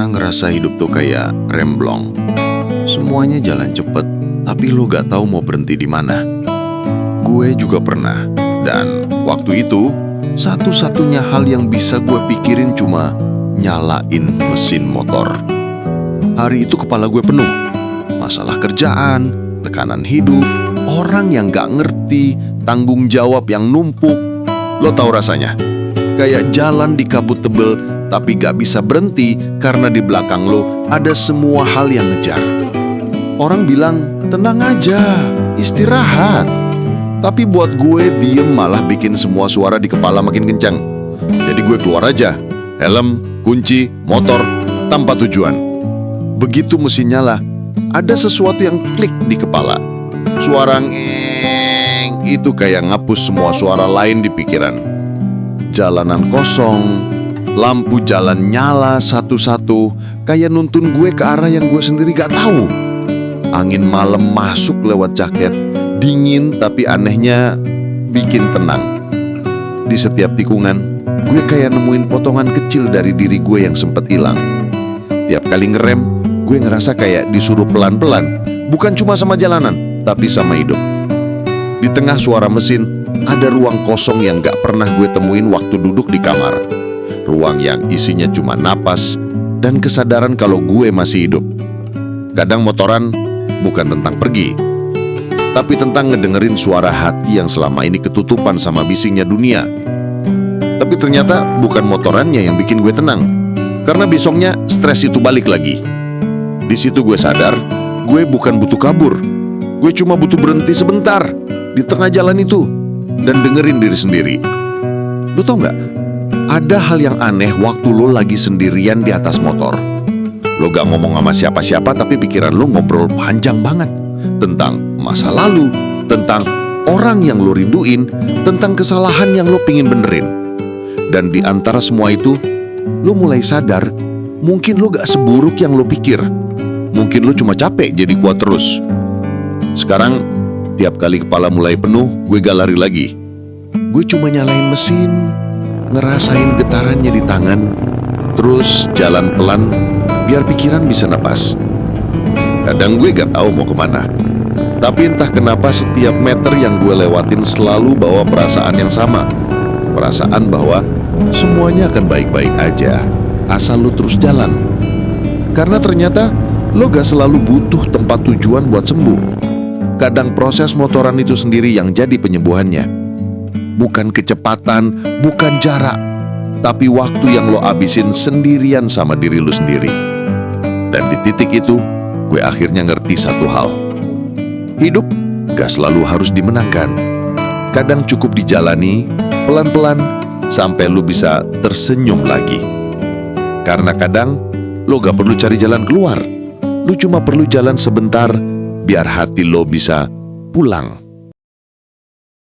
pernah ngerasa hidup tuh kayak remblong? Semuanya jalan cepet, tapi lo gak tahu mau berhenti di mana. Gue juga pernah, dan waktu itu satu-satunya hal yang bisa gue pikirin cuma nyalain mesin motor. Hari itu kepala gue penuh, masalah kerjaan, tekanan hidup, orang yang gak ngerti, tanggung jawab yang numpuk. Lo tahu rasanya? Kayak jalan di kabut tebel tapi gak bisa berhenti karena di belakang lo ada semua hal yang ngejar. Orang bilang, tenang aja, istirahat. Tapi buat gue, diem malah bikin semua suara di kepala makin kencang. Jadi gue keluar aja, helm, kunci, motor, tanpa tujuan. Begitu mesin nyala, ada sesuatu yang klik di kepala. Suara ngeng itu kayak ngapus semua suara lain di pikiran. Jalanan kosong, lampu jalan nyala satu-satu, kayak nuntun gue ke arah yang gue sendiri gak tahu. Angin malam masuk lewat jaket, dingin tapi anehnya bikin tenang. Di setiap tikungan, gue kayak nemuin potongan kecil dari diri gue yang sempat hilang. Tiap kali ngerem, gue ngerasa kayak disuruh pelan-pelan, bukan cuma sama jalanan, tapi sama hidup. Di tengah suara mesin, ada ruang kosong yang gak pernah gue temuin waktu duduk di kamar. Ruang yang isinya cuma napas dan kesadaran kalau gue masih hidup. Kadang motoran bukan tentang pergi, tapi tentang ngedengerin suara hati yang selama ini ketutupan sama bisingnya dunia. Tapi ternyata bukan motorannya yang bikin gue tenang, karena besoknya stres itu balik lagi. Di situ gue sadar, gue bukan butuh kabur. Gue cuma butuh berhenti sebentar di tengah jalan itu dan dengerin diri sendiri. Lu tau gak? Ada hal yang aneh waktu lo lagi sendirian di atas motor. Lo gak ngomong sama siapa-siapa, tapi pikiran lo ngobrol panjang banget tentang masa lalu, tentang orang yang lo rinduin, tentang kesalahan yang lo pingin benerin. Dan di antara semua itu, lo mulai sadar, mungkin lo gak seburuk yang lo pikir. Mungkin lo cuma capek jadi kuat terus. Sekarang, tiap kali kepala mulai penuh, gue gak lari lagi. Gue cuma nyalain mesin, ngerasain getarannya di tangan, terus jalan pelan biar pikiran bisa napas. Kadang gue gak tahu mau kemana, tapi entah kenapa setiap meter yang gue lewatin selalu bawa perasaan yang sama. Perasaan bahwa semuanya akan baik-baik aja asal lo terus jalan. Karena ternyata lo gak selalu butuh tempat tujuan buat sembuh. Kadang proses motoran itu sendiri yang jadi penyembuhannya. Bukan kecepatan, bukan jarak, tapi waktu yang lo abisin sendirian sama diri lo sendiri. Dan di titik itu, gue akhirnya ngerti satu hal. Hidup gak selalu harus dimenangkan. Kadang cukup dijalani, pelan-pelan, sampai lo bisa tersenyum lagi. Karena kadang, lo gak perlu cari jalan keluar. Lo cuma perlu jalan sebentar, biar hati lo bisa pulang.